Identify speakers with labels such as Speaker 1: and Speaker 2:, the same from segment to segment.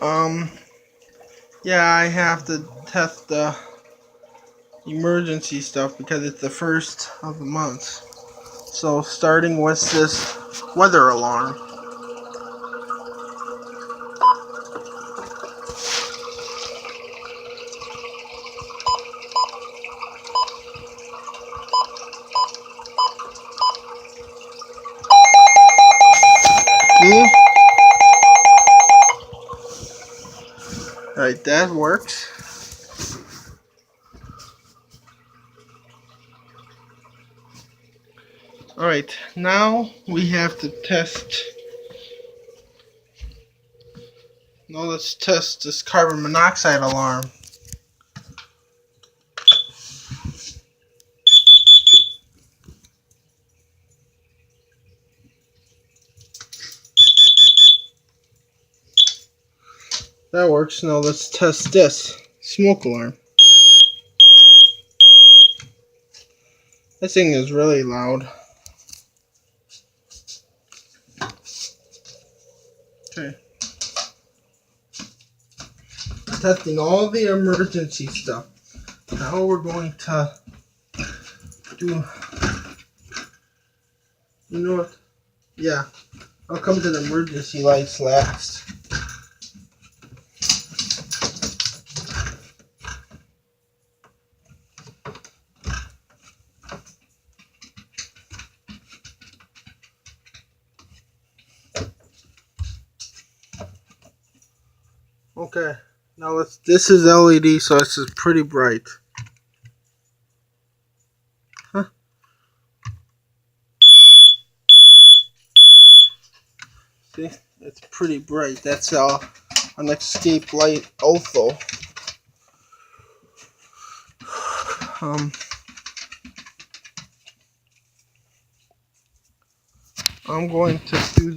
Speaker 1: Um, yeah, I have to test the emergency stuff because it's the first of the month. So, starting with this weather alarm. See? Alright, that works. Alright, now we have to test. Now let's test this carbon monoxide alarm. That works. Now let's test this smoke alarm. This thing is really loud. Okay. Testing all the emergency stuff. Now we're going to do. You know what? Yeah. I'll come to the emergency lights last. Okay. Now let's. This is LED, so this is pretty bright. Huh? See? It's pretty bright. That's an escape light also. I'm going to do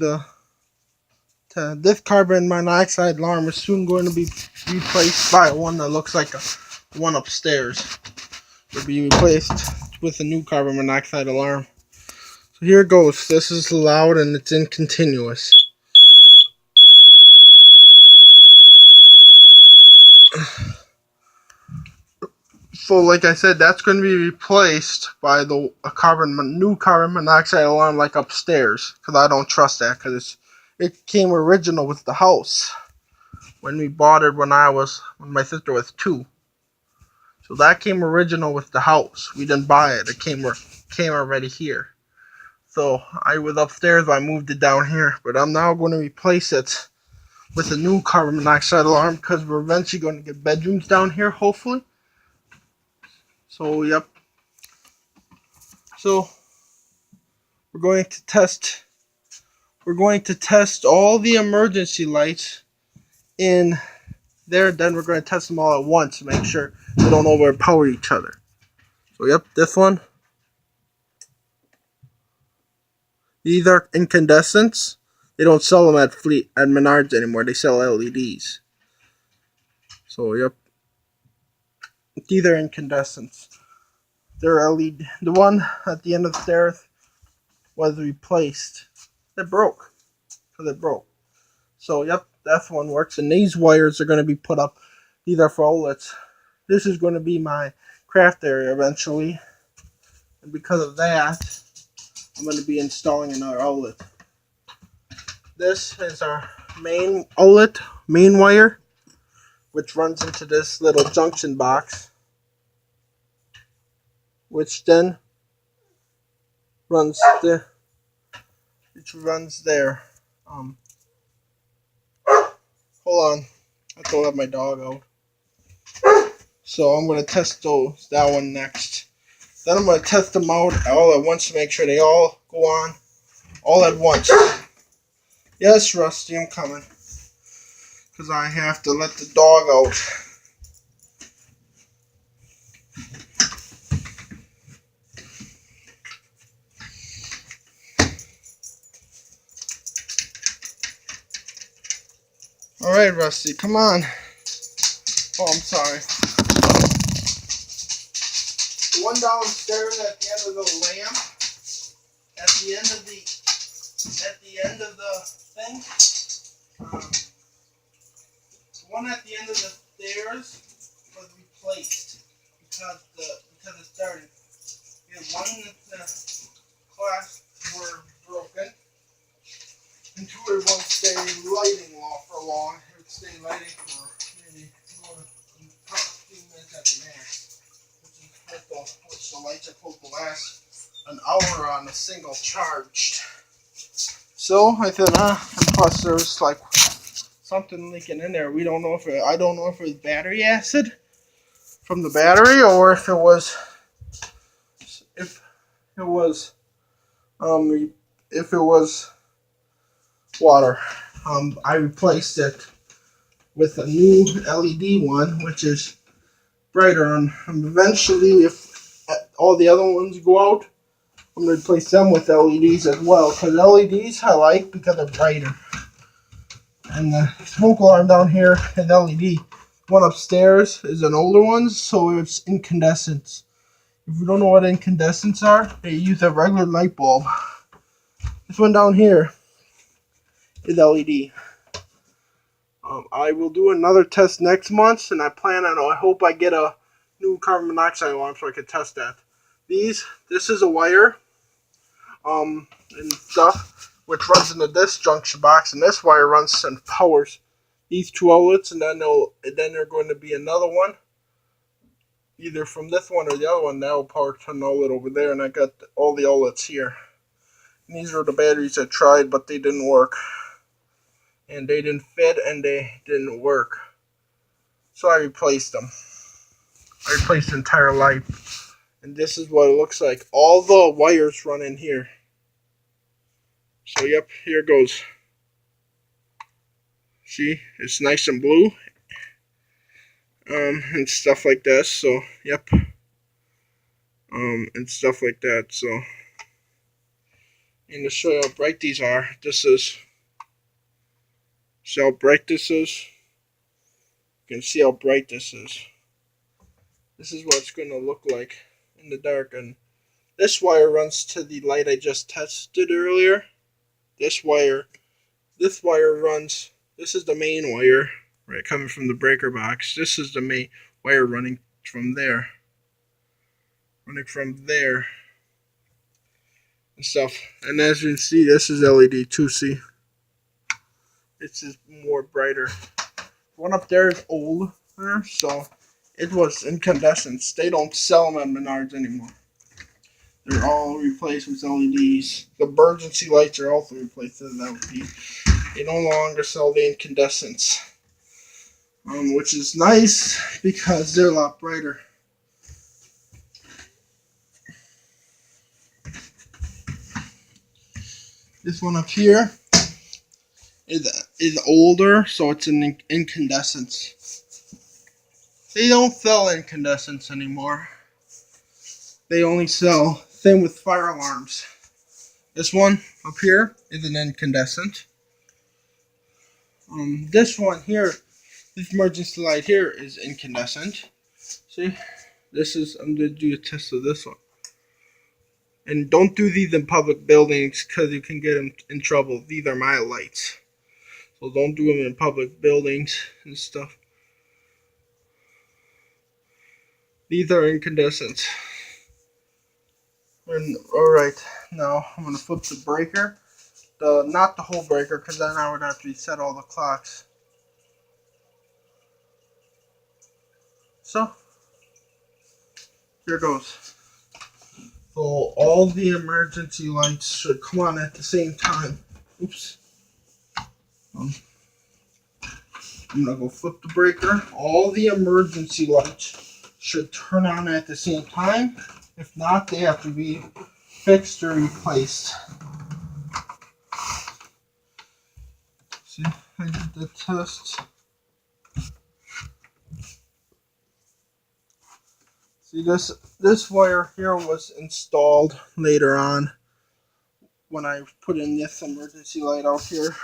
Speaker 1: this carbon monoxide alarm is soon going to be replaced by one that looks like a one upstairs. It'll be replaced with a new carbon monoxide alarm. So here it goes. This is loud and it's in continuous. So like I said, that's going to be replaced by the new carbon monoxide alarm like upstairs. Because I don't trust that because it came original with the house. When we bought it when my sister was 2. So that came original with the house. We didn't buy it. It came already here. So I was upstairs, but I moved it down here. But I'm now going to replace it with a new carbon monoxide alarm because we're eventually going to get bedrooms down here, hopefully. So yep. So we're going to test. We're going to test all the emergency lights in there. Then we're going to test them all at once to make sure they don't overpower each other. So yep, this one. These are incandescents. They don't sell them at Menards anymore. They sell LEDs. So yep, these are incandescents. They're LED. The one at the end of the stairs was replaced. It broke. Because it broke. So yep, that one works. And these wires are going to be put up. These are for outlets. This is going to be my craft area eventually. And because of that, I'm going to be installing another outlet. This is our main outlet, main wire, which runs into this little junction box, which then runs there. Hold on, I have to let my dog out. So I'm gonna test that one next. Then I'm gonna test them out all at once to make sure they all go on all at once. Yes, Rusty, I'm coming. Because I have to let the dog out. Alright, Rusty, come on. Oh, I'm sorry. The one downstairs at the end of the lamp, at the end of the thing, one at the end of the stairs was replaced because it started. And one in the class were broken, and two it won't stay lighting off for long. It would stay lighting for maybe a few minutes at the max, which the lights are supposed to last an hour on a single charged. So I thought, and plus there's like something leaking in there. We don't know I don't know if it was battery acid from the battery or if it was um if it was water. I replaced it with a new LED one, which is brighter. And eventually, if all the other ones go out, I'm going to replace them with LEDs as well. Because LEDs I like because they're brighter. And the smoke alarm down here is LED. One upstairs is an older one, so it's incandescents. If you don't know what incandescents are, they use a regular light bulb. This one down here is LED. I will do another test next month, and I hope I get a new carbon monoxide alarm so I can test that. This is a wire, and stuff, which runs into this junction box, and this wire runs and powers these two outlets, and then there's going to be another one, either from this one or the other one, that will power to an outlet over there, and I got all the outlets here. And these are the batteries I tried, but they didn't work. And they didn't fit, and they didn't work. So I replaced them. I replaced the entire light. And this is what it looks like. All the wires run in here. So yep, here it goes. See, it's nice and blue. And stuff like that. So yep. And stuff like that. So, and to show you how bright these are, see how bright this is? You can see how bright this is. This is what it's going to look like in the dark. And this wire runs to the light I just tested earlier. This wire runs, this is the main wire, right, coming from the breaker box. This is the main wire running from there. And stuff. And as you can see, this is LED too, see? It's just more brighter. One up there is old, so it was incandescents. They don't sell them at Menards anymore. They're all replaced with LEDs. The emergency lights are also replaced with LEDs. They no longer sell the incandescents, which is nice because they're a lot brighter. This one up here is older, so it's an incandescence. They don't sell incandescents anymore. They only sell, same with fire alarms. This one up here is an incandescent. This one here, this emergency light here is incandescent. See, I'm going to do a test of this one. And don't do these in public buildings because you can get in trouble. These are my lights. So don't do them in public buildings and stuff. These are incandescents. And alright, now I'm going to flip the breaker. Not the whole breaker, because then I would have to reset all the clocks. So, here goes. So all the emergency lights should come on at the same time. Oops. I'm going to go flip the breaker. All the emergency lights should turn on at the same time. If not, they have to be fixed or replaced. See, I did the test. See, this wire here was installed later on when I put in this emergency light out here.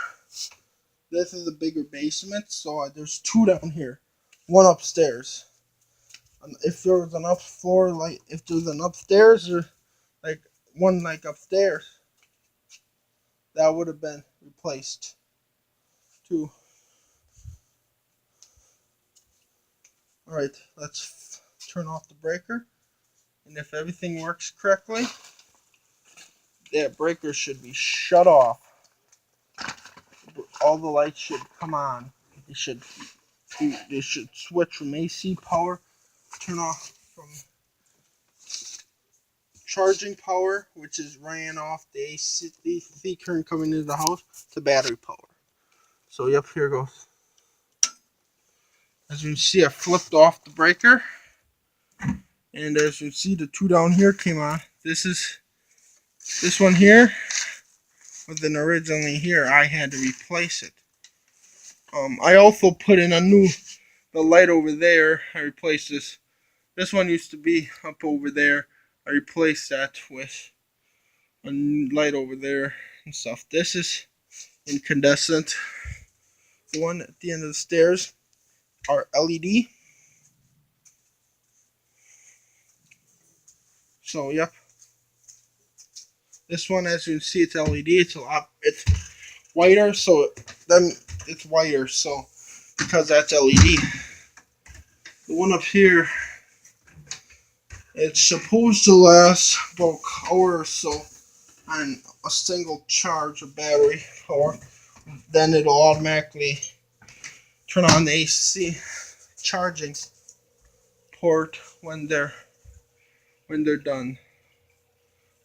Speaker 1: This is a bigger basement, so there's two down here, one upstairs. And if there was an if there's an upstairs or like one like upstairs, that would have been replaced too. Alright, let's turn off the breaker. And if everything works correctly, that breaker should be shut off. All the lights should come on. They should switch from AC power, turn off from charging power, which is ran off the AC current coming into the house, to battery power. So yep, here goes. As you can see, I flipped off the breaker, and as you can see, the two down here came on. This one here wasn't originally here. I had to replace it. I also put in the light over there. I replaced this. This one used to be up over there. I replaced that with a light over there and stuff. This is incandescent. The one at the end of the stairs are LED. So yep. This one, as you can see, it's LED. It's whiter, so then it's whiter. So because that's LED. The one up here, it's supposed to last about an hour or so on a single charge of battery power. Then it'll automatically turn on the AC charging port when they're done.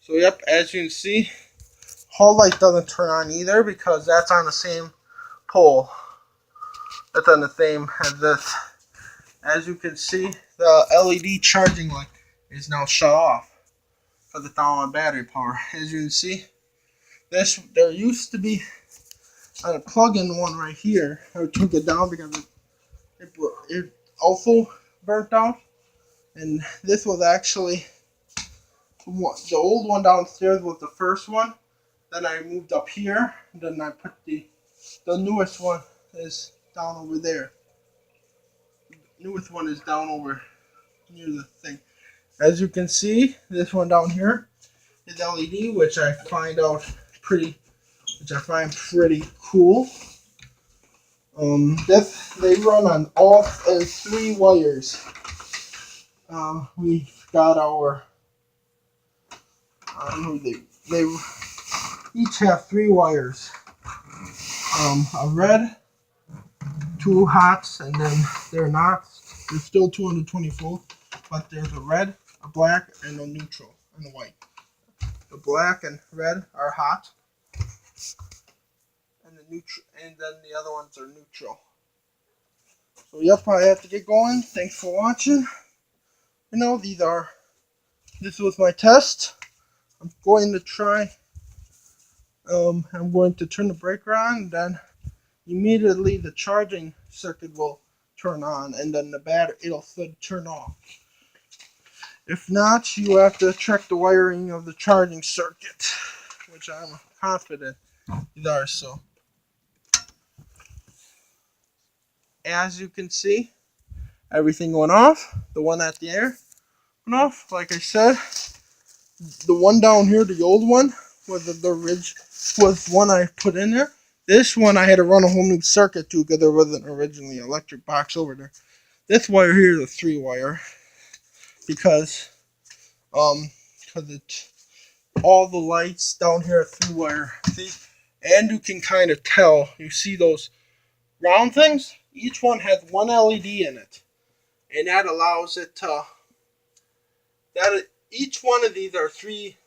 Speaker 1: So yep, as you can see, hall light doesn't turn on either because that's on the same pole. That's on the same as this. As you can see, the LED charging light is now shut off because it's down on battery power. As you can see, there used to be a plug-in one right here. I took it down because it also burnt out, and this was actually the old one downstairs was the first one. Then I moved up here. Then I put the newest one is down over there. The newest one is down over near the thing. As you can see, this one down here is LED, which I find pretty cool. They run on all three wires. We got our. They each have three wires. A red, two hots, and then they're not. They're still 220 volt, but there's a red, a black, and a neutral, and a white. The black and red are hot, and and then the other ones are neutral. So yep, I have to get going. Thanks for watching. This was my test. I'm going to turn the breaker on, and then immediately the charging circuit will turn on, and then it'll turn off. If not, you have to check the wiring of the charging circuit, which I'm confident these are. So, as you can see, everything went off. The one at the air went off. Like I said, the one down here, the old one, was one I put in there. This one I had to run a whole new circuit to because there wasn't originally an electric box over there. This wire here is a 3-wire because all the lights down here are 3-wire. See, and you can kind of tell. You see those round things? Each one has one LED in it, and that allows it to. Each one of these are three.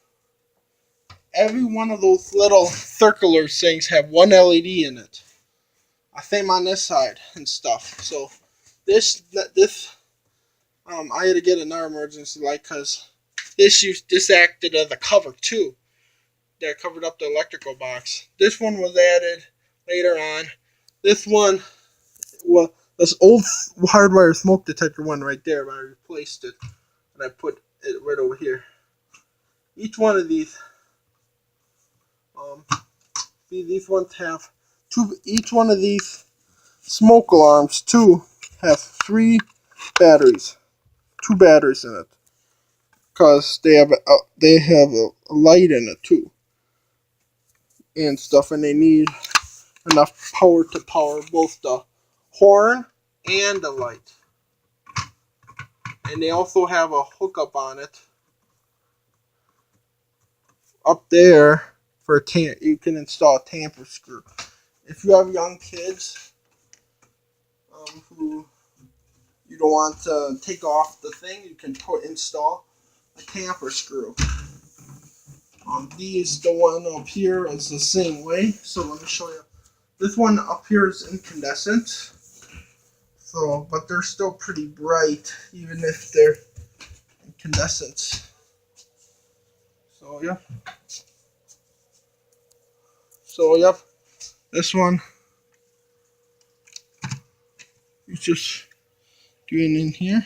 Speaker 1: Every one of those little circular things have one LED in it. I think on this side and stuff. So I had to get another emergency light because this acted as a cover too. That covered up the electrical box. This one was added later on. This old hardwire smoke detector one right there, but I replaced it and I put it right over here. Each one of these. These ones have two. Each one of these smoke alarms have 3 batteries, 2 batteries in it, because they have a light in it too, and stuff, and they need enough power to power both the horn and the light. And they also have a hookup on it up there for you can install a tamper screw. If you have young kids who you don't want to take off the thing, you can install a tamper screw. The one up here is the same way. So let me show you. This one up here is incandescent. So, but they're still pretty bright, even if they're incandescent. So yeah. So yep. This one, you just do it in here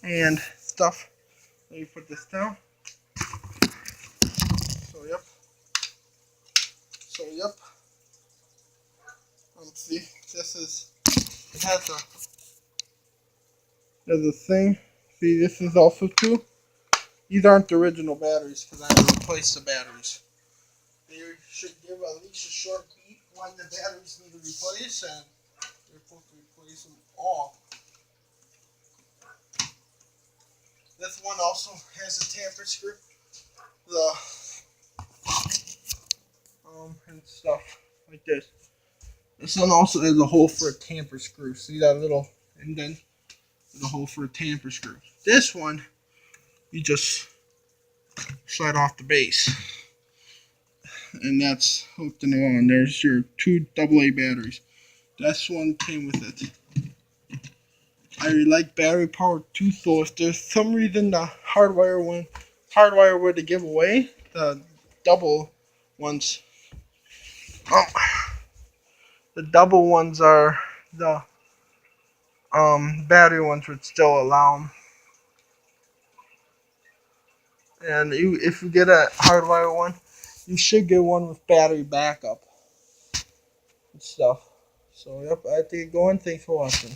Speaker 1: and stuff. Let me put this down. So yep. So yep. See, this is it has a thing. See, this is also too. These aren't the original batteries because I replaced the batteries. They should give at least a short beep when the batteries need to replace, and they're supposed to replace them all. This one also has a tamper screw, and stuff like this. This one also has a hole for a tamper screw. See that little indent? There's a hole for a tamper screw. This one, you just slide off the base, and that's hooked in the wall. And there's your 2 AA batteries. This one came with it. I really like battery powered too, so if there's some reason the hardwire were to give away, the double ones, the double ones are the battery ones would still allow them. And if you get a hardwire one, you should get one with battery backup and stuff. So yep, I have to get going. Thanks for watching.